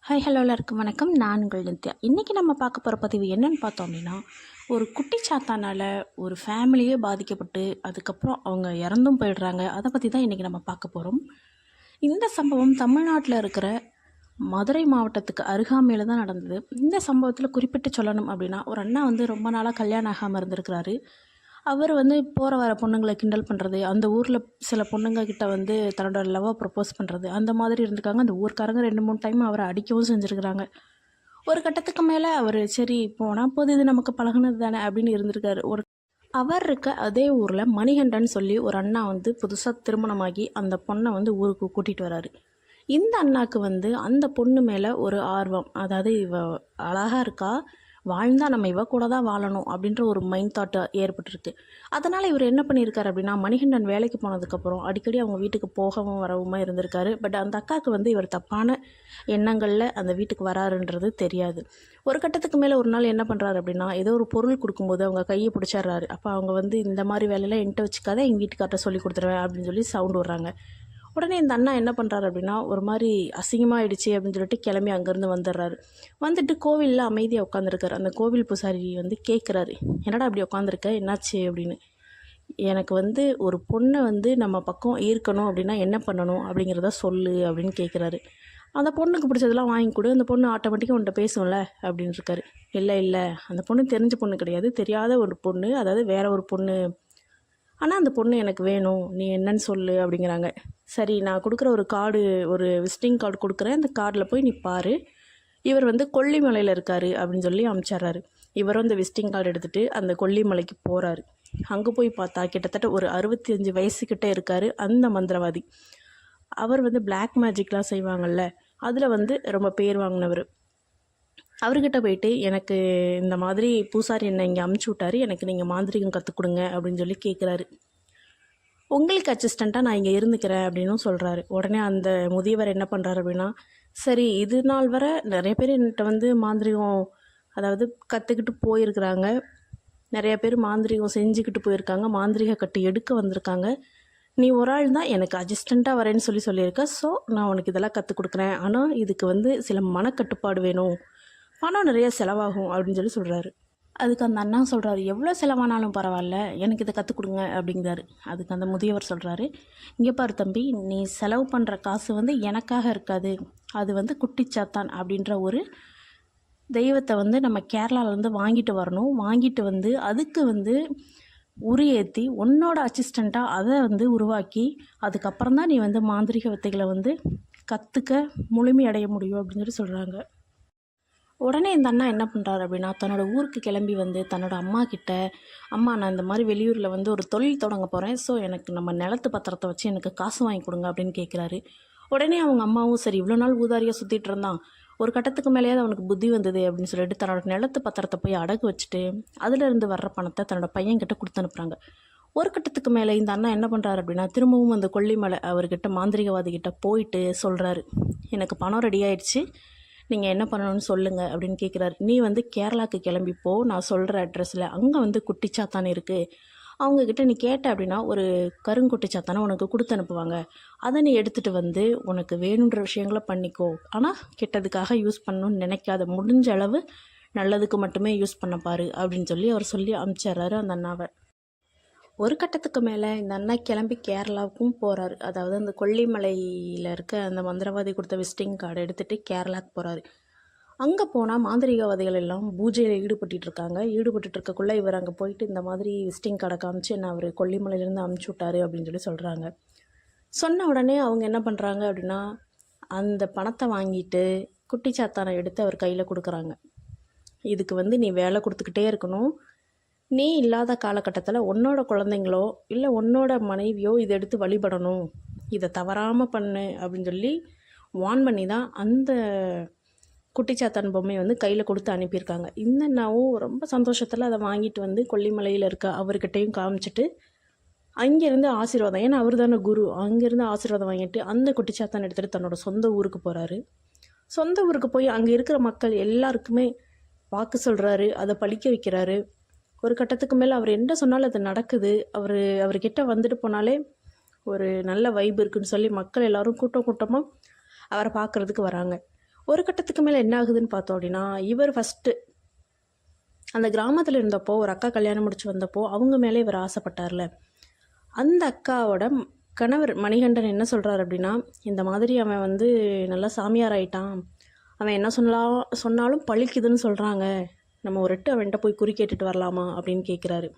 Hi hello எல்லாருக்கும் வணக்கம். நான் உங்கள் நித்யா. இன்றைக்கி நம்ம பார்க்க போகிற பதிவு என்னென்னு பார்த்தோம் அப்படின்னா, ஒரு குட்டி சாத்தானால் ஒரு ஃபேமிலியே பாதிக்கப்பட்டு அதுக்கப்புறம் அவங்க இறந்தும் போயிடுறாங்க. அதை பற்றி தான் இன்றைக்கி நம்ம பார்க்க போகிறோம். இந்த சம்பவம் தமிழ்நாட்டில் இருக்கிற மதுரை மாவட்டத்துக்கு அருகாமையில் தான் நடந்தது. இந்த சம்பவத்தில் குறிப்பிட்டு சொல்லணும் அப்படின்னா, ஒரு அண்ணா ரொம்ப நாளாக கல்யாணம் ஆகாமல் இருந்திருக்கிறாரு. அவர் போகிற வர பொண்ணுங்களை கிண்டல் பண்ணுறது, அந்த ஊரில் சில பொண்ணுங்க கிட்ட தன்னோட லவ்வை ப்ரப்போஸ் பண்ணுறது, அந்த மாதிரி இருந்திருக்காங்க. அந்த ஊர்க்காரங்க 2-3 டைம் அவரை அடிக்கவும் செஞ்சுருக்கிறாங்க. ஒரு கட்டத்துக்கு மேலே அவர் சரி போனால் போது, இது நமக்கு பழகுனது தானே அப்படின்னு இருந்திருக்காரு. அவர் இருக்க அதே ஊரில் மணிகண்டன் சொல்லி ஒரு அண்ணா புதுசாக திருமணமாகி அந்த பொண்ணை ஊருக்கு கூட்டிகிட்டு வராரு. இந்த அண்ணாவுக்கு அந்த பொண்ணு மேலே ஒரு ஆர்வம், அதாவது இவ அழகாக இருக்கா, வாழ்ந்தால் நம்ம இவ கூட தான் வாழணும் அப்படின்ற ஒரு மைண்ட் தாட் ஏற்பட்டிருக்கு. அதனால் இவர் என்ன பண்ணியிருக்காரு அப்படின்னா, மணிகண்டன் வேலைக்கு போனதுக்கப்புறம் அடிக்கடி அவங்க வீட்டுக்கு போகவும் வரவுமா இருந்திருக்காரு. பட் அந்த அக்காவுக்கு இவர் தப்பான எண்ணங்களில் அந்த வீட்டுக்கு வராருன்றது தெரியாது. ஒரு கட்டத்துக்கு மேலே ஒரு நாள் என்ன பண்ணுறாரு அப்படின்னா, ஏதோ ஒரு பொருள் கொடுக்கும்போது அவங்க கையை பிடிச்சிட்றாரு. அப்போ அவங்க இந்த மாதிரி வேலையெல்லாம் என்கிட்ட வச்சுக்காத, எங்கள் வீட்டுக்கார்ட்ட சொல்லி கொடுத்துருவேன் அப்படின்னு சொல்லி சவுண்டு விட்றாங்க. உடனே இந்த அண்ணா என்ன பண்ணுறாரு அப்படின்னா, ஒரு மாதிரி அசிங்கமாகிடுச்சு அப்படின்னு சொல்லிட்டு கிளம்பி அங்கேருந்து வந்துடுறாரு. வந்துட்டு கோவிலில் அமைதியாக உட்காந்துருக்காரு. அந்த கோவில் பூசாரி கேட்குறாரு, என்னடா அப்படி உட்காந்துருக்க, என்னாச்சு அப்படின்னு. எனக்கு ஒரு பொண்ணை நம்ம பக்கம் ஈர்க்கணும் அப்படின்னா என்ன பண்ணணும் அப்படிங்கிறத சொல்லு அப்படின்னு கேட்குறாரு. அந்த பொண்ணுக்கு பிடிச்சதெல்லாம் வாங்கி கொடு, அந்த பொண்ணு ஆட்டோமேட்டிக்காக உன்ட்ட பேசும்ல அப்படின்னு இருக்காரு. இல்லை அந்த பொண்ணு தெரிஞ்ச பொண்ணு கிடையாது, தெரியாத ஒரு பொண்ணு, அதாவது வேற ஒரு பொண்ணு. ஆனால் அந்த பொண்ணு எனக்கு வேணும், நீ என்னன்னு சொல்லு அப்படிங்கிறாங்க. சரி, நான் கொடுக்குற ஒரு கார்டு, ஒரு விசிட்டிங் கார்டு கொடுக்குறேன், அந்த கார்டில் போய் நீ பாரு, இவர் கொல்லிமலையில் இருக்கார் அப்படின்னு சொல்லி அனுப்பிச்சிட்றாரு. இவரும் அந்த விசிட்டிங் கார்டு எடுத்துகிட்டு அந்த கொல்லிமலைக்கு போகிறாரு. அங்கே போய் பார்த்தா கிட்டத்தட்ட ஒரு 65 வயசுக்கிட்டே இருக்கார் அந்த மந்திரவாதி. அவர் பிளாக் மேஜிக்லாம் செய்வாங்கள்ல, அதில் ரொம்ப பேர் வாங்கினவர். அவர்கிட்ட போயிட்டு, எனக்கு இந்த மாதிரி பூசாரி என்னை இங்கே அமுச்சு விட்டாரு, எனக்கு நீங்கள் மாந்திரிகம் கற்றுக் கொடுங்க அப்படின்னு சொல்லி கேட்குறாரு. உங்களுக்கு அசிஸ்டண்ட்டாக நான் இங்கே இருந்துக்கிறேன் அப்படின்னும் சொல்கிறாரு. உடனே அந்த முதியவர் என்ன பண்ணுறாரு அப்படின்னா, சரி, இது நாள் வரை நிறைய பேர் என்கிட்ட மாந்திரிகம், அதாவது கற்றுக்கிட்டு போயிருக்கிறாங்க, நிறைய பேர் மாந்திரிகம் செஞ்சுக்கிட்டு போயிருக்காங்க, மாந்திரிக கட்டு எடுக்க வந்திருக்காங்க, நீ ஒரு ஆள் தான் எனக்கு அசிஸ்டண்ட்டாக வரேன்னு சொல்லியிருக்க, ஸோ நான் உனக்கு இதெல்லாம் கற்றுக் கொடுக்குறேன். ஆனால் இதுக்கு சில மனக்கட்டுப்பாடு வேணும், பணம் நிறைய செலவாகும் அப்படின்னு சொல்லி சொல்கிறாரு. அதுக்கு அந்த அண்ணா சொல்கிறாரு, எவ்வளோ செலவானாலும் பரவாயில்ல, எனக்கு இதை கற்றுக் கொடுங்க அப்படிங்கிறாரு. அதுக்கு அந்த முதியவர் சொல்கிறாரு, இங்கே பாரு தம்பி, நீ செலவு பண்ணுற காசு எனக்காக இருக்காது, அது குட்டிச்சாத்தான் அப்படின்ற ஒரு தெய்வத்தை நம்ம கேரளாவிலேருந்து வாங்கிட்டு வரணும். வாங்கிட்டு அதுக்கு உரி ஏற்றி உன்னோட அசிஸ்டண்ட்டாக அதை உருவாக்கி அதுக்கப்புறம் தான் நீ மாந்திரிக வித்தைகளை கற்றுக்க முழுமையடைய முடியும் அப்படின்னு சொல்லி சொல்கிறாங்க. உடனே இந்த அண்ணா என்ன பண்ணுறாரு அப்படின்னா, தன்னோட ஊருக்கு கிளம்பி தன்னோட அம்மா கிட்ட, அம்மா நான் இந்த மாதிரி வெளியூரில் ஒரு தொழில் தொடங்க போகிறேன், ஸோ எனக்கு நம்ம நிலத்து பத்திரத்தை வச்சு எனக்கு காசு வாங்கி கொடுங்க அப்படின்னு கேட்குறாரு. உடனே அவங்க அம்மாவும், சரி இவ்வளோ நாள் ஊதாரியாக சுற்றிட்டு இருந்தான், ஒரு கட்டத்துக்கு மேலேயாவது அவனுக்கு புத்தி வந்தது அப்படின்னு சொல்லிட்டு தன்னோட நிலத்து பத்திரத்தை போய் அடகு வச்சுட்டு அதிலிருந்து வர்ற பணத்தை தன்னோட பையன்கிட்ட கொடுத்து அனுப்புகிறாங்க. ஒரு கட்டத்துக்கு மேலே இந்த அண்ணா என்ன பண்ணுறாரு அப்படின்னா, திரும்பவும் அந்த கொல்லிமலை அவர்கிட்ட மாந்திரிகவாதிகிட்ட போயிட்டு சொல்கிறாரு, எனக்கு பணம் ரெடி ஆயிடுச்சு, நீங்கள் என்ன பண்ணணும்னு சொல்லுங்கள் அப்படின்னு கேட்குறாரு. நீ கேரளாவுக்கு கிளம்பிப்போ, நான் சொல்கிற அட்ரஸில் அங்கே குட்டிச்சாத்தான் இருக்குது, அவங்கக்கிட்ட நீ கேட்ட அப்படின்னா ஒரு கருங்குட்டிச்சாத்தானை உனக்கு கொடுத்து அனுப்புவாங்க, அதை நீ எடுத்துகிட்டு உனக்கு வேணுன்ற விஷயங்களை பண்ணிக்கோ, ஆனால் கெட்டதுக்காக யூஸ் பண்ணணும்னு நினைக்காத, முடிஞ்ச அளவு நல்லதுக்கு மட்டுமே யூஸ் பண்ண பாரு அப்படின்னு சொல்லி அவர் சொல்லி அனுப்பிச்சிட்றாரு அந்த அண்ணாவை. ஒரு கட்டத்துக்கு மேலே இந்த அண்ணா கிளம்பி கேரளாவுக்கும் போகிறாரு. அதாவது அந்த கொல்லிமலையில் இருக்க அந்த மந்திரவாதி கொடுத்த விசிட்டிங் கார்டை எடுத்துகிட்டு கேரளாவுக்கு போகிறாரு. அங்கே போனால் மாந்திரிகவாதிகள் எல்லாம் பூஜையில் ஈடுபட்டு இருக்கக்குள்ளே இவர் அங்கே போயிட்டு இந்த மாதிரி விசிட்டிங் கார்டை காமிச்சு என்ன அவர் கொல்லிமலையிலேருந்து அமுச்சு விட்டாரு அப்படின்னு சொல்லி சொல்கிறாங்க. சொன்ன உடனே அவங்க என்ன பண்ணுறாங்க அப்படின்னா, அந்த பணத்தை வாங்கிட்டு குட்டிச்சாத்தானை எடுத்து அவர் கையில் கொடுக்குறாங்க. இதுக்கு நீ வேலை கொடுத்துக்கிட்டே இருக்கணும், நீ இல்லாத காலகட்டத்தில் உன்னோட குழந்தைங்களோ இல்லை உன்னோட மனைவியோ இதை எடுத்து வழிபடணும், இதை தவறாமல் பண்ணு அப்படின்னு சொல்லி வார்ன் பண்ணி தான் அந்த குட்டிச்சாத்தான் பொம்மையை கையில் கொடுத்து அனுப்பியிருக்காங்க. இந்த அண்ணாவும் ரொம்ப சந்தோஷத்தில் அதை வாங்கிட்டு கொல்லிமலையில் இருக்க அவர்கிட்டையும் காமிச்சிட்டு அங்கேருந்து ஆசீர்வாதம், ஏன்னா அவர் தானே குரு, அங்கேருந்து ஆசீர்வாதம் வாங்கிட்டு அந்த குட்டிச்சாத்தான் எடுத்துகிட்டு தன்னோட சொந்த ஊருக்கு போகிறாரு. சொந்த ஊருக்கு போய் அங்கே இருக்கிற மக்கள் எல்லாருக்குமே வாக்கு சொல்கிறாரு, அதை பழிக்க வைக்கிறாரு. ஒரு கட்டத்துக்கு மேலே அவர் என்ன சொன்னாலும் அது நடக்குது. அவர்கிட்ட வந்துட்டு போனாலே ஒரு நல்ல வைப் இருக்குன்னு சொல்லி மக்கள் எல்லோரும் கூட்டமாக அவரை பார்க்குறதுக்கு வராங்க. ஒரு கட்டத்துக்கு மேலே என்ன ஆகுதுன்னு பார்த்தோம் அப்படின்னா, இவர் ஃபஸ்ட்டு அந்த கிராமத்தில் இருந்தப்போ ஒரு அக்கா கல்யாணம் முடிச்சு வந்தப்போ அவங்க மேலே இவர் ஆசைப்பட்டார்ல, அந்த அக்காவோட கணவர் மணிகண்டன் என்ன சொல்கிறார் அப்படின்னா, இந்த மாதிரி அவன் வந்து நல்லா சாமியார் ஆயிட்டான், அவன் என்ன சொன்னாலும் பழிக்குதுன்னு சொல்கிறாங்க, நம்ம ஒரு எட்டு அவன்கிட்ட போய் குறி கேட்டுட்டு வரலாமா அப்படின்னு கேட்குறாரு.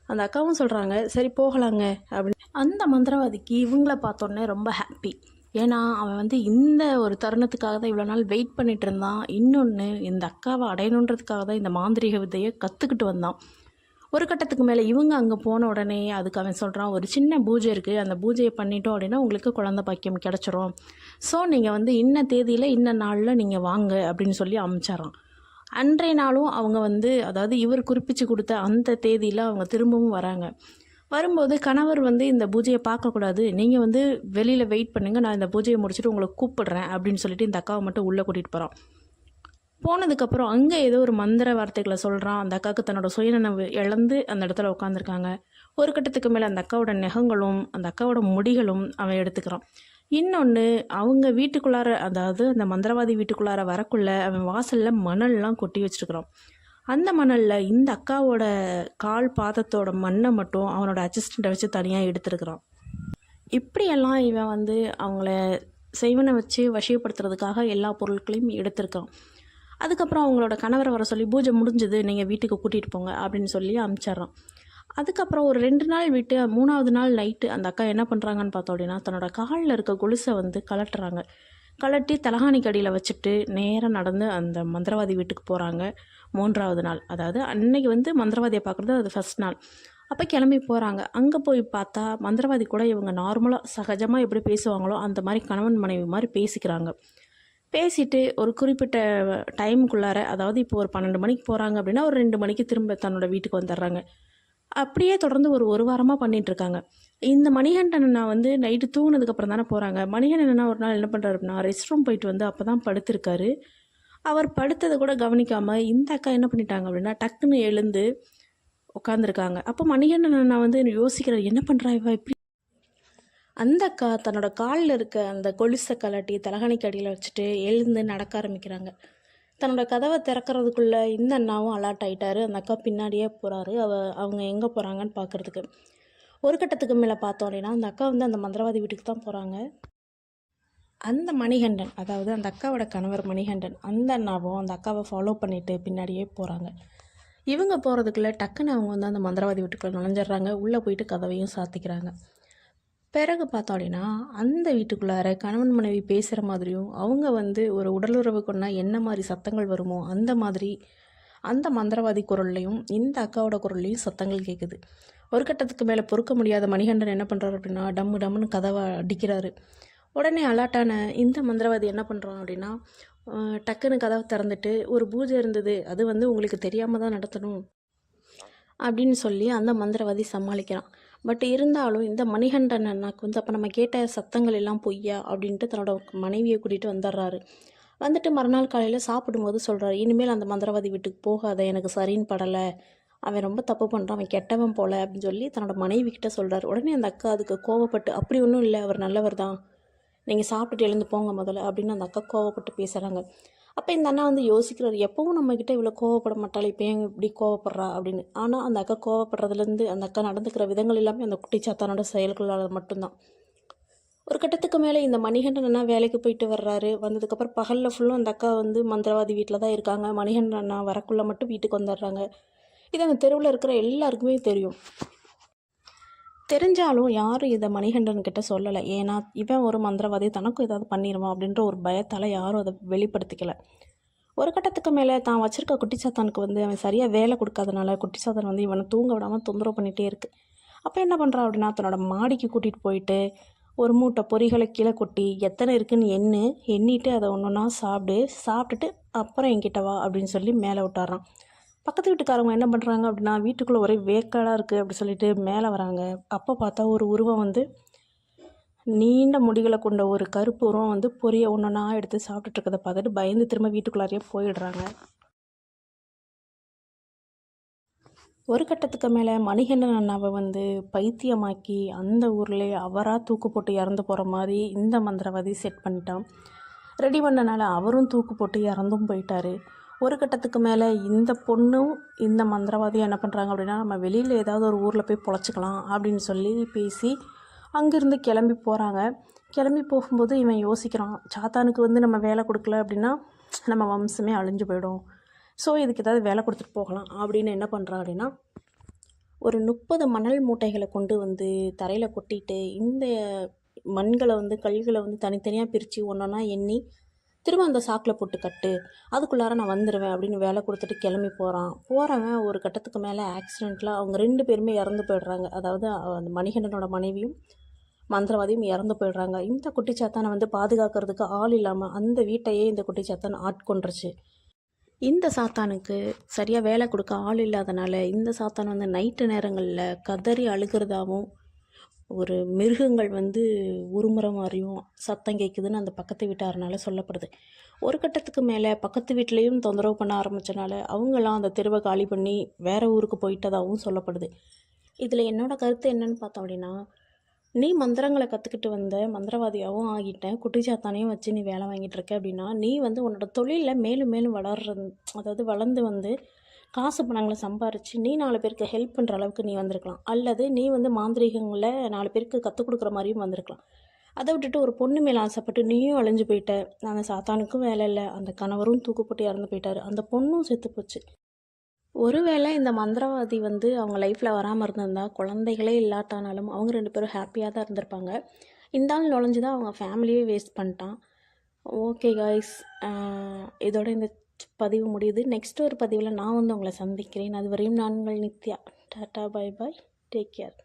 அந்த அக்காவும் சொல்கிறாங்க, சரி போகலாங்க அப்படின்னு. அந்த மந்திரவாதிக்கு இவங்கள பார்த்தோன்னே ரொம்ப ஹாப்பி. ஏன்னா அவன் வந்து இந்த ஒரு தருணத்துக்காக தான் இவ்வளோ நாள் வெயிட் பண்ணிட்டு இருந்தான். இன்னொன்று, இந்த அக்காவை அடையணுன்றதுக்காக தான் இந்த மாந்திரீக வித்தையை கற்றுக்கிட்டு வந்தான். ஒரு கட்டத்துக்கு மேலே இவங்க அங்கே போன உடனே அதுக்கு அவன் சொல்கிறான், ஒரு சின்ன பூஜை இருக்குது, அந்த பூஜையை பண்ணிட்டோம் அப்படின்னா உங்களுக்கு குழந்தை பாக்கியம் கிடச்சிரும். ஸோ நீங்கள் வந்து இன்ன தேதியில் இன்ன நாளில் நீங்கள் வாங்க அப்படின்னு சொல்லி அனுப்பிச்சாரான். அன்றைய நாளும் அவங்க வந்து, அதாவது இவர் குறிப்பிட்டு கொடுத்த அந்த தேதியில் அவங்க திரும்பவும் வராங்க. வரும்போது கணவர் வந்து இந்த பூஜையை பார்க்கக்கூடாது, நீங்கள் வந்து வெளியில் வெயிட் பண்ணுங்கள், நான் இந்த பூஜையை முடிச்சுட்டு உங்களை கூப்பிடுறேன் அப்படின்னு சொல்லிட்டு இந்த அக்காவை மட்டும் உள்ளே கூட்டிகிட்டு போகிறான். போனதுக்கப்புறம் அங்கே ஏதோ ஒரு மந்திர வார்த்தைகளை சொல்கிறான். அந்த அக்காவுக்கு தன்னோட சுயநினைவு இழந்து அந்த இடத்துல உட்காந்துருக்காங்க. ஒரு கட்டத்துக்கு மேலே அந்த அக்காவோட நெகங்களும் அந்த அக்காவோட முடிகளும் அவன் எடுத்துக்கிறான். இன்னொன்று, அவங்க வீட்டுக்குள்ளார, அதாவது அந்த மந்திரவாதி வீட்டுக்குள்ளார வரக்குள்ள அவன் வாசலில் மணல்லாம் கொட்டி வச்சுருக்கிறான். அந்த மணலில் இந்த அக்காவோட கால் பாதத்தோட மண்ணை மட்டும் அவனோட அசிஸ்டண்ட்டை வச்சு தனியாக எடுத்துருக்கிறான். இப்படியெல்லாம் இவன் வந்து அவங்கள செய்வனை வச்சு வசியப்படுத்துறதுக்காக எல்லா பொருட்களையும் எடுத்திருக்கான். அதுக்கப்புறம் அவங்களோட கணவரை வர சொல்லி, பூஜை முடிஞ்சது, நீங்கள் வீட்டுக்கு கூட்டிகிட்டு போங்க அப்படின்னு சொல்லி அனுப்பிச்சிட்றான். அதுக்கப்புறம் ஒரு 2 நாள் விட்டு 3ஆவது நாள் நைட்டு அந்த அக்கா என்ன பண்ணுறாங்கன்னு பார்த்தோம் அப்படின்னா, தன்னோட காலில் இருக்க கொலுசை வந்து கலட்டுறாங்க. கலட்டி தலகாணிக்கு அடியில் வச்சுட்டு நேராக நடந்து அந்த மந்திரவாதி வீட்டுக்கு போகிறாங்க. 3ஆவது நாள், அதாவது அன்னைக்கு வந்து மந்திரவாதியை பார்க்குறது அது ஃபஸ்ட் நாள். அப்போ கிளம்பி போகிறாங்க. அங்கே போய் பார்த்தா மந்திரவாதி கூட இவங்க நார்மலாக சகஜமாக எப்படி பேசுவாங்களோ அந்த மாதிரி கணவன் மனைவி மாதிரி பேசிக்கிறாங்க. பேசிட்டு ஒரு குறிப்பிட்ட டைமுக்குள்ளார, அதாவது இப்போ ஒரு 12 மணிக்கு போகிறாங்க அப்படின்னா ஒரு 2 மணிக்கு திரும்ப தன்னோட வீட்டுக்கு வந்துடுறாங்க. அப்படியே தொடர்ந்து ஒரு வாரமாக பண்ணிகிட்ருக்காங்க. இந்த மணிகண்டன் அண்ணா வந்து நைட்டு தூங்கினதுக்கப்புறம் தானே போகிறாங்க. மணிகண்டன் அண்ணா ஒரு நாள் என்ன பண்ணுறாரு அப்படின்னா, ரெஸ்ட் ரூம் போயிட்டு வந்து அப்போ தான் படுத்திருக்காரு. அவர் படுத்ததை கூட கவனிக்காமல் இந்த அக்கா என்ன பண்ணிட்டாங்க அப்படின்னா, டக்குன்னு எழுந்து உட்காந்துருக்காங்க. அப்போ மணிகண்டன் அண்ணா வந்து யோசிக்கிறார், என்ன பண்ணுறா இவ இப்படி. அந்த அக்கா தன்னோட காலில் இருக்க அந்த கொலுசை கலட்டி தலகாணிக்கு அடியில் வச்சுட்டு எழுந்து நடக்க ஆரம்பிக்கிறாங்க. தன்னோட கதவை திறக்கிறதுக்குள்ளே இந்த அண்ணாவும் அலர்ட் ஆகிட்டாரு. அந்த அக்கா பின்னாடியே போகிறாரு அவங்க எங்கே போகிறாங்கன்னு பார்க்குறதுக்கு. ஒரு கட்டத்துக்கு மேலே பார்த்தோம் அப்படின்னா, அந்த அக்கா வந்து அந்த மந்திரவாதி வீட்டுக்கு தான் போகிறாங்க. அந்த மணிகண்டன், அதாவது அந்த அக்காவோட கணவர் மணிகண்டன், அந்த அண்ணாவும் அந்த அக்காவை ஃபாலோ பண்ணிவிட்டு பின்னாடியே போகிறாங்க. இவங்க போகிறதுக்குள்ளே டக்குன்னு அவங்க வந்து அந்த மந்திரவாதி வீட்டுக்குள்ளே நுழைஞ்சிட்றாங்க. உள்ளே போயிட்டு கதவையும் சாத்திக்கிறாங்க. பிறகு பார்த்தோம் அப்படின்னா, அந்த வீட்டுக்குள்ளார கணவன் மனைவி பேசுகிற மாதிரியும், அவங்க வந்து ஒரு உடலுறவு கொண்டா என்ன மாதிரி சத்தங்கள் வருமோ அந்த மாதிரி அந்த மந்திரவாதி குரல்லையும் இந்த அக்காவோட குரல்லையும் சத்தங்கள் கேட்குது. ஒரு கட்டத்துக்கு மேலே பொறுக்க முடியாத மணிகண்டன் என்ன பண்ணுறாரு அப்படின்னா, டம்மு டம்முன்னு கதவை அடிக்கிறாரு. உடனே அலாட்டான இந்த மந்திரவாதி என்ன பண்ணுறான் அப்படின்னா, டக்குன்னு கதவை திறந்துட்டு, ஒரு பூஜை இருந்தது, அது வந்து உங்களுக்கு தெரியாமல் தான் நடத்தணும் அப்படின்னு சொல்லி அந்த மந்திரவாதி சமாளிக்கிறான். பட் இருந்தாலும் இந்த மணிகண்டன் அண்ணாக்கு வந்து அப்போ நம்ம கேட்ட சத்தங்கள் எல்லாம் பொய்யா அப்படின்ட்டு தன்னோட மனைவியை கூட்டிகிட்டு வந்துடுறாரு. வந்துட்டு மறுநாள் காலையில் சாப்பிடும்போது சொல்கிறாரு, இனிமேல் அந்த மந்திரவாதி வீட்டுக்கு போகாத, எனக்கு சரின்னு படலை, அவன் ரொம்ப தப்பு பண்ணுறான், அவன் கெட்டவன் போல அப்படின்னு சொல்லி தன்னோட மனைவி கிட்ட சொல்கிறார். உடனே அந்த அக்கா அதுக்கு கோவப்பட்டு, அப்படி ஒன்றும் இல்லை, அவர் நல்லவர் தான், நீங்கள் சாப்பிட்டுட்டு எழுந்து போங்க முதல்ல அப்படின்னு அந்த அக்கா கோவப்பட்டு பேசுகிறாங்க. அப்போ இந்த அண்ணா வந்து யோசிக்கிறார், எப்பவும் நம்மக்கிட்ட இவ்வளோ கோவப்பட மாட்டாள், இப்போ ஏன் இப்படி கோவப்படுறா அப்படின்னு. ஆனால் அந்த அக்கா கோவப்படுறதுலேருந்து அந்த அக்கா நடந்துக்கிற விதங்கள் எல்லாமே அந்த குட்டிச்சாத்தானோட செயல்களால் மட்டும்தான். ஒரு கட்டத்துக்கு மேலே இந்த மணிகண்டன் அண்ணா வேலைக்கு போயிட்டு வர்றாரு. வந்ததுக்கப்புறம் பகலில் ஃபுல்லும் அந்த அக்கா வந்து மந்திரவாதி வீட்டில் தான் இருக்காங்க. மணிகண்டன் அண்ணா வரக்குள்ளே மட்டும் வீட்டுக்கு வந்துடுறாங்க. இது அந்த தெருவில் இருக்கிற எல்லாருக்குமே தெரியும். தெரிஞ்சாலும் யாரும் இதை மணிகண்டன் கிட்ட சொல்லலை. ஏன்னா இவன் ஒரு மந்திரவாதி, தனக்கும் ஏதாவது பண்ணிடுவான் அப்படின்ற ஒரு பயத்தால் யாரும் அதை வெளிப்படுத்திக்கலை. ஒரு கட்டத்துக்கு மேலே தான் வச்சுருக்க குட்டிச்சாத்தானுக்கு வந்து அவன் சரியாக வேலை கொடுக்காதனால குட்டிச்சாத்தான் வந்து இவனை தூங்க விடாமல் தொந்தரவு பண்ணிகிட்டே இருக்குது. அப்போ என்ன பண்ணுறான் அப்படின்னா, தன்னோட மாடிக்கு கூட்டிகிட்டு போயிட்டு ஒரு மூட்டை பொரிகளை கீழே கொட்டி எத்தனை இருக்குன்னு எண்ணிட்டு அதை ஒன்று ஒன்றா சாப்பிட்டுட்டு அப்புறம் என்கிட்ட வா அப்படின்னு சொல்லி மேலே விட்டாரான். பக்கத்து வீட்டுக்காரங்க என்ன பண்ணுறாங்க அப்படின்னா, வீட்டுக்குள்ளே ஒரே வேக்காடாக இருக்குது அப்படி சொல்லிட்டு மேலே வராங்க. அப்போ பார்த்தா ஒரு உருவம் வந்து நீண்ட முடிகளை கொண்ட ஒரு கருப்பு உருவம் வந்து பொரியை ஒன்றா எடுத்து சாப்பிட்டுட்டு இருக்கிறத பார்த்துட்டு பயந்து திரும்ப வீட்டுக்குள்ளாரையே போயிடுறாங்க. ஒரு கட்டத்துக்கு மேலே மணிகண்டன் அண்ணாவை வந்து பைத்தியமாக்கி அந்த ஊரில் அவராக தூக்கு போட்டு இறந்து போகிற மாதிரி இந்த மந்திரவாதி செட் பண்ணிட்டான். ரெடி பண்ணனால அவரும் தூக்கு போட்டு இறந்தும் போயிட்டார். ஒரு கட்டத்துக்கு மேலே இந்த பொண்ணும் இந்த மந்திரவாதியும் என்ன பண்ணுறாங்க அப்படின்னா, நம்ம வெளியில் ஏதாவது ஒரு ஊரில் போய் பொழைச்சிக்கலாம் அப்படின்னு சொல்லி பேசி அங்கேருந்து கிளம்பி போகிறாங்க. கிளம்பி போகும்போது இவன் யோசிக்கிறான், சாத்தானுக்கு வந்து நம்ம வேலை கொடுக்கல அப்படின்னா நம்ம வம்சமே அழிஞ்சு போயிடும். ஸோ இதுக்கு ஏதாவது வேலை கொடுத்துட்டு போகலாம் அப்படின்னு என்ன பண்ணுறான் அப்படின்னா, ஒரு 30 மணல் மூட்டைகளை கொண்டு வந்து தரையில் கொட்டிட்டு இந்த மண்களை வந்து கல்களை வந்து தனித்தனியாக பிரித்து ஒன்றா எண்ணி திரும்ப அந்த சாக்கில் போட்டு கட்டு, அதுக்குள்ளார நான் வந்துடுவேன் அப்படின்னு வேலை கொடுத்துட்டு கிளம்பி போகிறவன் ஒரு கட்டத்துக்கு மேலே ஆக்சிடெண்ட்டில் அவங்க 2 பேருமே இறந்து போயிடுறாங்க. அதாவது அந்த மணிகண்டனோட மனைவியும் மந்திரவாதியும் இறந்து போயிடுறாங்க. இந்த குட்டிச்சாத்தானை வந்து பாதுகாக்கிறதுக்கு ஆள் இல்லாமல் அந்த வீட்டையே இந்த குட்டிச்சாத்தான் ஆட்கொண்டுருச்சு. இந்த சாத்தானுக்கு சரியாக வேலை கொடுக்க ஆள் இல்லாதனால இந்த சாத்தான் வந்து நைட்டு நேரங்களில் கதறி அழுகிறதாவும், ஒரு மிருகங்கள் வந்து உருமுறை மாதிரியும் சத்தம் கேட்குதுன்னு அந்த பக்கத்து வீட்டாரனால சொல்லப்படுது. ஒரு கட்டத்துக்கு மேலே பக்கத்து வீட்லேயும் தொந்தரவு பண்ண ஆரம்பித்தனால அவங்களாம் அந்த தெருவை காலி பண்ணி வேறு ஊருக்கு போயிட்டதாகவும் சொல்லப்படுது. இதில் என்னோடய கருத்து என்னன்னு பார்த்தோம் அப்படின்னா, நீ மந்திரங்களை கற்றுக்கிட்டு வந்த மந்திரவாதியாகவும் ஆகிட்டேன், குட்டிச்சாத்தானையும் வச்சு நீ வேலை வாங்கிட்டு இருக்க அப்படின்னா, நீ வந்து உன்னோட தொழிலில் மேலும் மேலும் அதாவது வளர்ந்து வந்து காசு பணங்களை சம்பாரித்து நீ 4 பேருக்கு ஹெல்ப் பண்ணுற அளவுக்கு நீ வந்திருக்கலாம். அல்லது நீ வந்து மாந்திரீகங்களை 4 பேருக்கு கற்றுக் கொடுக்குற மாதிரியும் வந்திருக்கலாம். அதை விட்டுட்டு ஒரு பொண்ணு மேலே ஆசைப்பட்டு நீயும் அழிஞ்சு போயிட்ட. அந்த சாத்தானுக்கும் வேலை இல்லை, அந்த கணவரும் தூக்குப்பட்டு இறந்து போயிட்டார், அந்த பொண்ணும் செத்து போச்சு. ஒருவேளை இந்த மந்திரவாதி வந்து அவங்க லைஃப்பில் வராமல் இருந்திருந்தா குழந்தைகளே இல்லாட்டானாலும் அவங்க 2 பேரும் ஹாப்பியாக தான் இருந்திருப்பாங்க. இந்த ஆள் நுழைஞ்சு தான் அவங்க ஃபேமிலியே வேஸ்ட் பண்ணிட்டான். ஓகே காய்ஸ், இதோட இந்த பதிவு முடியுது. நெக்ஸ்ட் ஒரு பதிவில் நான் வந்து உங்களை சந்திக்கிறேன். அதுவரையும் நான் உங்கள் Nithya. Tata, bye bye, take care.